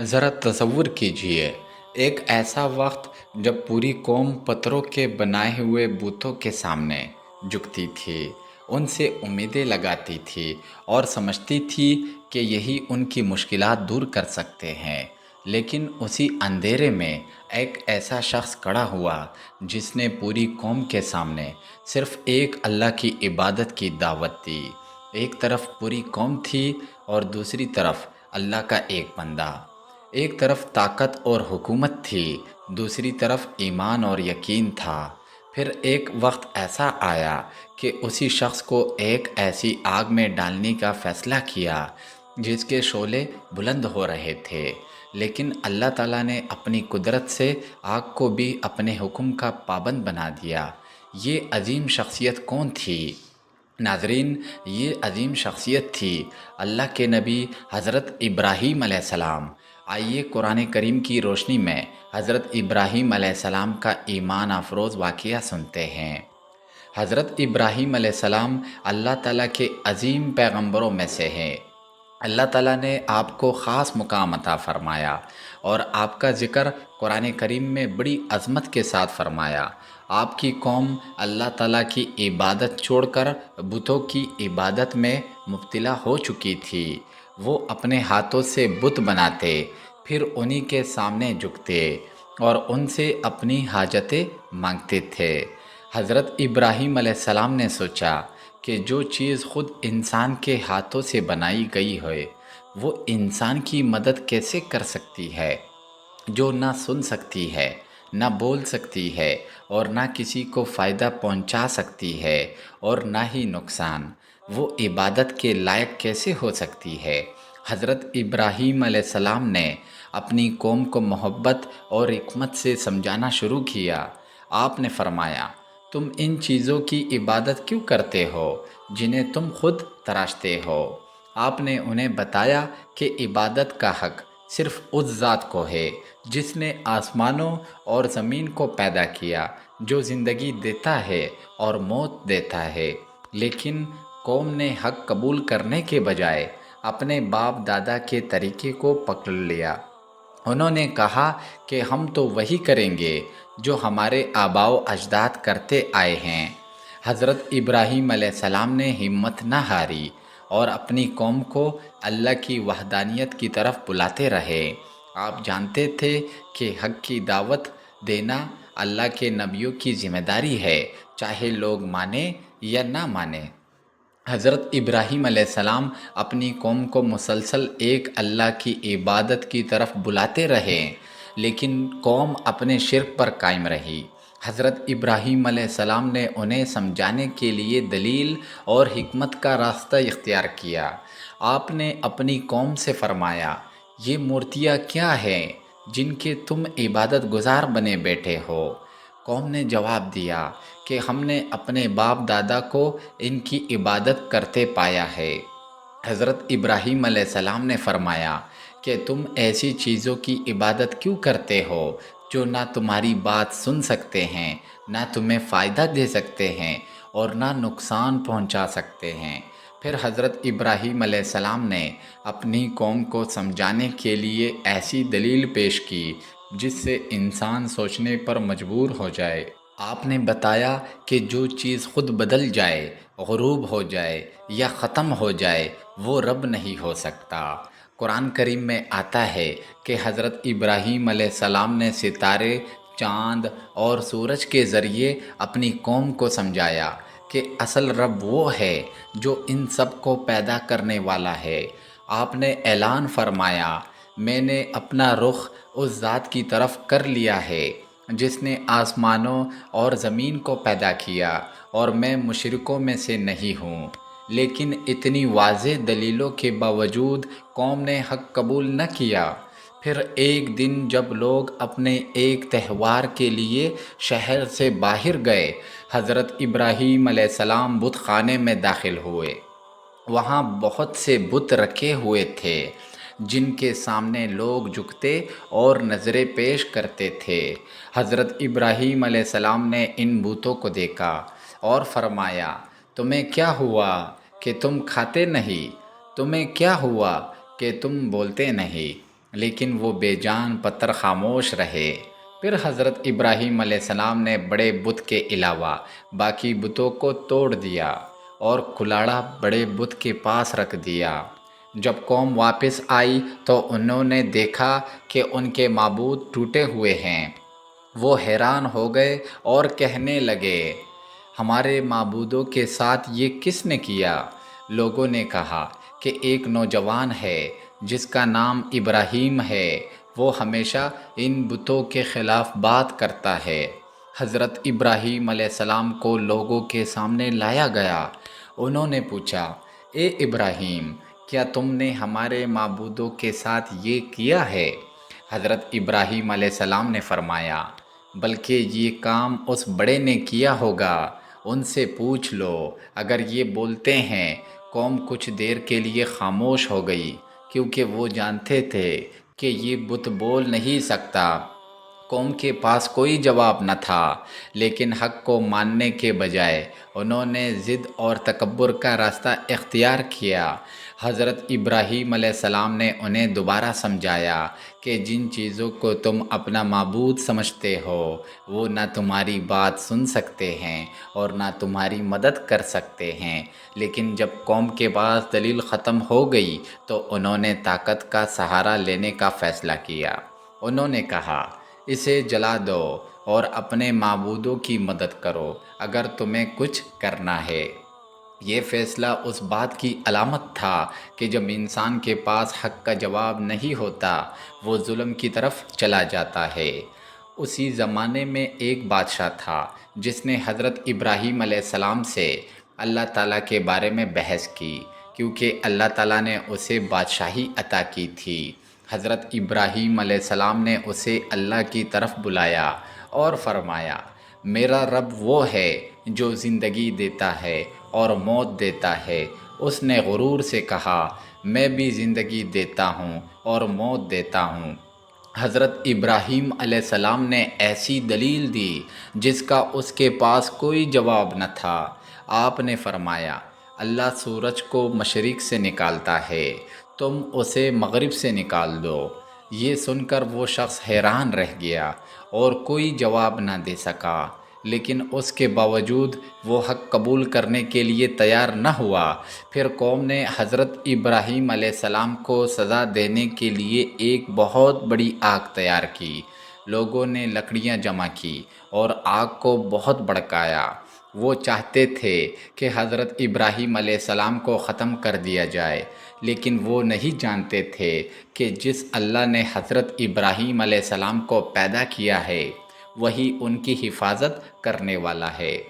ذرا تصور کیجئے، ایک ایسا وقت جب پوری قوم پتھروں کے بنائے ہوئے بتوں کے سامنے جھکتی تھی، ان سے امیدیں لگاتی تھی اور سمجھتی تھی کہ یہی ان کی مشکلات دور کر سکتے ہیں۔ لیکن اسی اندھیرے میں ایک ایسا شخص کھڑا ہوا جس نے پوری قوم کے سامنے صرف ایک اللہ کی عبادت کی دعوت دی۔ ایک طرف پوری قوم تھی اور دوسری طرف اللہ کا ایک بندہ۔ ایک طرف طاقت اور حکومت تھی، دوسری طرف ایمان اور یقین تھا۔ پھر ایک وقت ایسا آیا کہ اسی شخص کو ایک ایسی آگ میں ڈالنے کا فیصلہ کیا جس کے شعلے بلند ہو رہے تھے، لیکن اللہ تعالیٰ نے اپنی قدرت سے آگ کو بھی اپنے حکم کا پابند بنا دیا۔ یہ عظیم شخصیت کون تھی؟ ناظرین، یہ عظیم شخصیت تھی اللہ کے نبی حضرت ابراہیم علیہ السلام۔ آئیے قرآن کریم کی روشنی میں حضرت ابراہیم علیہ السلام کا ایمان افروز واقعہ سنتے ہیں۔ حضرت ابراہیم علیہ السلام اللہ تعالیٰ کے عظیم پیغمبروں میں سے ہیں۔ اللہ تعالیٰ نے آپ کو خاص مقام عطا فرمایا اور آپ کا ذکر قرآن کریم میں بڑی عظمت کے ساتھ فرمایا۔ آپ کی قوم اللہ تعالیٰ کی عبادت چھوڑ کر بتوں کی عبادت میں مبتلا ہو چکی تھی۔ وہ اپنے ہاتھوں سے بت بناتے، پھر انہی کے سامنے جھکتے اور ان سے اپنی حاجتیں مانگتے تھے۔ حضرت ابراہیم علیہ السلام نے سوچا کہ جو چیز خود انسان کے ہاتھوں سے بنائی گئی ہے وہ انسان کی مدد کیسے کر سکتی ہے، جو نہ سن سکتی ہے، نہ بول سکتی ہے اور نہ کسی کو فائدہ پہنچا سکتی ہے اور نہ ہی نقصان، وہ عبادت کے لائق کیسے ہو سکتی ہے؟ حضرت ابراہیم علیہ السلام نے اپنی قوم کو محبت اور حکمت سے سمجھانا شروع کیا۔ آپ نے فرمایا، تم ان چیزوں کی عبادت کیوں کرتے ہو جنہیں تم خود تراشتے ہو؟ آپ نے انہیں بتایا کہ عبادت کا حق صرف اس ذات کو ہے جس نے آسمانوں اور زمین کو پیدا کیا، جو زندگی دیتا ہے اور موت دیتا ہے۔ لیکن قوم نے حق قبول کرنے کے بجائے اپنے باپ دادا کے طریقے کو پکڑ لیا۔ انہوں نے کہا کہ ہم تو وہی کریں گے جو ہمارے آباء و اجداد کرتے آئے ہیں۔ حضرت ابراہیم علیہ السلام نے ہمت نہ ہاری اور اپنی قوم کو اللہ کی وحدانیت کی طرف بلاتے رہے۔ آپ جانتے تھے کہ حق کی دعوت دینا اللہ کے نبیوں کی ذمہ داری ہے، چاہے لوگ مانیں یا نہ مانیں۔ حضرت ابراہیم علیہ السلام اپنی قوم کو مسلسل ایک اللہ کی عبادت کی طرف بلاتے رہے، لیکن قوم اپنے شرک پر قائم رہی۔ حضرت ابراہیم علیہ السلام نے انہیں سمجھانے کے لیے دلیل اور حکمت کا راستہ اختیار کیا۔ آپ نے اپنی قوم سے فرمایا، یہ مورتیاں کیا ہیں جن کے تم عبادت گزار بنے بیٹھے ہو؟ قوم نے جواب دیا کہ ہم نے اپنے باپ دادا کو ان کی عبادت کرتے پایا ہے۔ حضرت ابراہیم علیہ السلام نے فرمایا کہ تم ایسی چیزوں کی عبادت کیوں کرتے ہو جو نہ تمہاری بات سن سکتے ہیں، نہ تمہیں فائدہ دے سکتے ہیں اور نہ نقصان پہنچا سکتے ہیں؟ پھر حضرت ابراہیم علیہ السلام نے اپنی قوم کو سمجھانے کے لیے ایسی دلیل پیش کی جس سے انسان سوچنے پر مجبور ہو جائے۔ آپ نے بتایا کہ جو چیز خود بدل جائے، غروب ہو جائے یا ختم ہو جائے وہ رب نہیں ہو سکتا۔ قرآن کریم میں آتا ہے کہ حضرت ابراہیم علیہ السلام نے ستارے، چاند اور سورج کے ذریعے اپنی قوم کو سمجھایا کہ اصل رب وہ ہے جو ان سب کو پیدا کرنے والا ہے۔ آپ نے اعلان فرمایا، میں نے اپنا رخ اس ذات کی طرف کر لیا ہے جس نے آسمانوں اور زمین کو پیدا کیا اور میں مشرکوں میں سے نہیں ہوں۔ لیکن اتنی واضح دلیلوں کے باوجود قوم نے حق قبول نہ کیا۔ پھر ایک دن جب لوگ اپنے ایک تہوار کے لیے شہر سے باہر گئے، حضرت ابراہیم علیہ السلام بت خانے میں داخل ہوئے۔ وہاں بہت سے بت رکھے ہوئے تھے جن کے سامنے لوگ جھکتے اور نظریں پیش کرتے تھے۔ حضرت ابراہیم علیہ السلام نے ان بتوں کو دیکھا اور فرمایا، تمہیں کیا ہوا کہ تم کھاتے نہیں؟ تمہیں کیا ہوا کہ تم بولتے نہیں؟ لیکن وہ بے جان پتھر خاموش رہے۔ پھر حضرت ابراہیم علیہ السلام نے بڑے بت کے علاوہ باقی بتوں کو توڑ دیا اور کلاڑا بڑے بت کے پاس رکھ دیا۔ جب قوم واپس آئی تو انہوں نے دیکھا کہ ان کے معبود ٹوٹے ہوئے ہیں۔ وہ حیران ہو گئے اور کہنے لگے، ہمارے معبودوں کے ساتھ یہ کس نے کیا؟ لوگوں نے کہا کہ ایک نوجوان ہے جس کا نام ابراہیم ہے، وہ ہمیشہ ان بتوں کے خلاف بات کرتا ہے۔ حضرت ابراہیم علیہ السلام کو لوگوں کے سامنے لایا گیا۔ انہوں نے پوچھا، اے ابراہیم، کیا تم نے ہمارے معبودوں کے ساتھ یہ کیا ہے؟ حضرت ابراہیم علیہ السلام نے فرمایا، بلکہ یہ کام اس بڑے نے کیا ہوگا، ان سے پوچھ لو۔ اگر یہ بولتے ہیں۔ قوم کچھ دیر کے لیے خاموش ہو گئی، کیونکہ وہ جانتے تھے کہ یہ بت بول نہیں سکتا۔ قوم کے پاس کوئی جواب نہ تھا، لیکن حق کو ماننے کے بجائے انہوں نے ضد اور تکبر کا راستہ اختیار کیا۔ حضرت ابراہیم علیہ السلام نے انہیں دوبارہ سمجھایا کہ جن چیزوں کو تم اپنا معبود سمجھتے ہو وہ نہ تمہاری بات سن سکتے ہیں اور نہ تمہاری مدد کر سکتے ہیں۔ لیکن جب قوم کے پاس دلیل ختم ہو گئی تو انہوں نے طاقت کا سہارا لینے کا فیصلہ کیا۔ انہوں نے کہا، اسے جلا دو اور اپنے معبودوں کی مدد کرو اگر تمہیں کچھ کرنا ہے۔ یہ فیصلہ اس بات کی علامت تھا کہ جب انسان کے پاس حق کا جواب نہیں ہوتا وہ ظلم کی طرف چلا جاتا ہے۔ اسی زمانے میں ایک بادشاہ تھا جس نے حضرت ابراہیم علیہ السلام سے اللہ تعالیٰ کے بارے میں بحث کی، کیونکہ اللہ تعالیٰ نے اسے بادشاہی عطا کی تھی۔ حضرت ابراہیم علیہ السلام نے اسے اللہ کی طرف بلایا اور فرمایا، میرا رب وہ ہے جو زندگی دیتا ہے اور موت دیتا ہے۔ اس نے غرور سے کہا، میں بھی زندگی دیتا ہوں اور موت دیتا ہوں۔ حضرت ابراہیم علیہ السلام نے ایسی دلیل دی جس کا اس کے پاس کوئی جواب نہ تھا۔ آپ نے فرمایا، اللہ سورج کو مشرق سے نکالتا ہے، تم اسے مغرب سے نکال دو۔ یہ سن کر وہ شخص حیران رہ گیا اور کوئی جواب نہ دے سکا، لیکن اس کے باوجود وہ حق قبول کرنے کے لیے تیار نہ ہوا۔ پھر قوم نے حضرت ابراہیم علیہ السلام کو سزا دینے کے لیے ایک بہت بڑی آگ تیار کی۔ لوگوں نے لکڑیاں جمع کی اور آگ کو بہت بھڑکایا۔ وہ چاہتے تھے کہ حضرت ابراہیم علیہ السلام کو ختم کر دیا جائے، لیکن وہ نہیں جانتے تھے کہ جس اللہ نے حضرت ابراہیم علیہ السلام کو پیدا کیا ہے وہی ان کی حفاظت کرنے والا ہے۔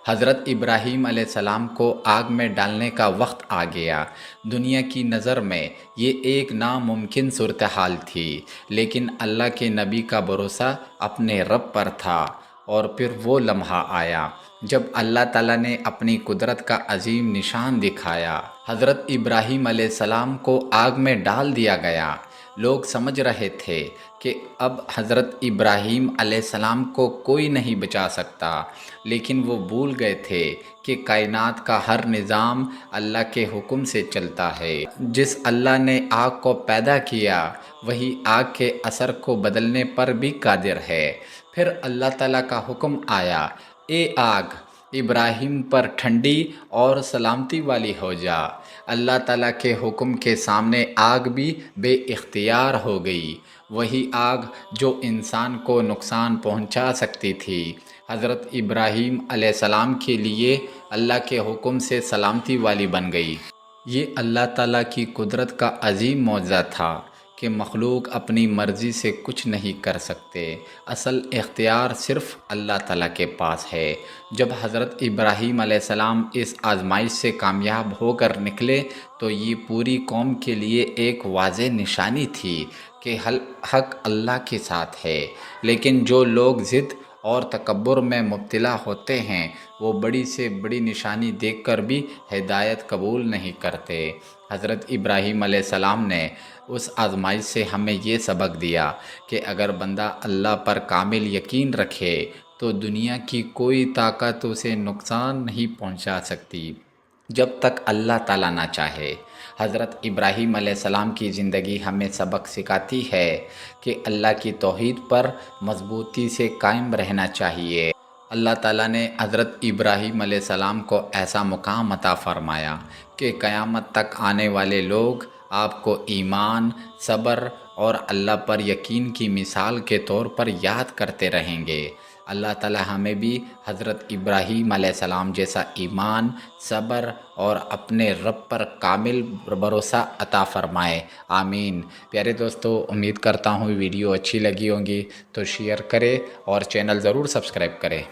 حضرت ابراہیم علیہ السلام کو آگ میں ڈالنے کا وقت آ گیا۔ دنیا کی نظر میں یہ ایک ناممکن صورتحال تھی، لیکن اللہ کے نبی کا بھروسہ اپنے رب پر تھا۔ اور پھر وہ لمحہ آیا جب اللہ تعالیٰ نے اپنی قدرت کا عظیم نشان دکھایا۔ حضرت ابراہیم علیہ السلام کو آگ میں ڈال دیا گیا۔ لوگ سمجھ رہے تھے کہ اب حضرت ابراہیم علیہ السلام کو کوئی نہیں بچا سکتا، لیکن وہ بھول گئے تھے کہ کائنات کا ہر نظام اللہ کے حکم سے چلتا ہے۔ جس اللہ نے آگ کو پیدا کیا وہی آگ کے اثر کو بدلنے پر بھی قادر ہے۔ پھر اللہ تعالیٰ کا حکم آیا، اے آگ، ابراہیم پر ٹھنڈی اور سلامتی والی ہو جا۔ اللہ تعالیٰ کے حکم کے سامنے آگ بھی بے اختیار ہو گئی۔ وہی آگ جو انسان کو نقصان پہنچا سکتی تھی، حضرت ابراہیم علیہ السلام کے لیے اللہ کے حکم سے سلامتی والی بن گئی۔ یہ اللہ تعالیٰ کی قدرت کا عظیم معجزہ تھا کہ مخلوق اپنی مرضی سے کچھ نہیں کر سکتے۔ اصل اختیار صرف اللہ تعالیٰ کے پاس ہے۔ جب حضرت ابراہیم علیہ السلام اس آزمائش سے کامیاب ہو کر نکلے تو یہ پوری قوم کے لیے ایک واضح نشانی تھی کہ حق اللہ کے ساتھ ہے، لیکن جو لوگ ضد اور تکبر میں مبتلا ہوتے ہیں وہ بڑی سے بڑی نشانی دیکھ کر بھی ہدایت قبول نہیں کرتے۔ حضرت ابراہیم علیہ السلام نے اس آزمائش سے ہمیں یہ سبق دیا کہ اگر بندہ اللہ پر کامل یقین رکھے تو دنیا کی کوئی طاقت اسے نقصان نہیں پہنچا سکتی جب تک اللہ تعالیٰ نہ چاہے۔ حضرت ابراہیم علیہ السلام کی زندگی ہمیں سبق سکھاتی ہے کہ اللہ کی توحید پر مضبوطی سے قائم رہنا چاہیے۔ اللہ تعالیٰ نے حضرت ابراہیم علیہ السلام کو ایسا مقام عطا فرمایا کہ قیامت تک آنے والے لوگ آپ کو ایمان، صبر اور اللہ پر یقین کی مثال کے طور پر یاد کرتے رہیں گے۔ اللہ تعالیٰ ہمیں بھی حضرت ابراہیم علیہ السلام جیسا ایمان، صبر اور اپنے رب پر کامل بھروسہ عطا فرمائے، آمین۔ پیارے دوستو، امید کرتا ہوں ویڈیو اچھی لگی ہوں گی تو شیئر کریں اور چینل ضرور سبسکرائب کریں۔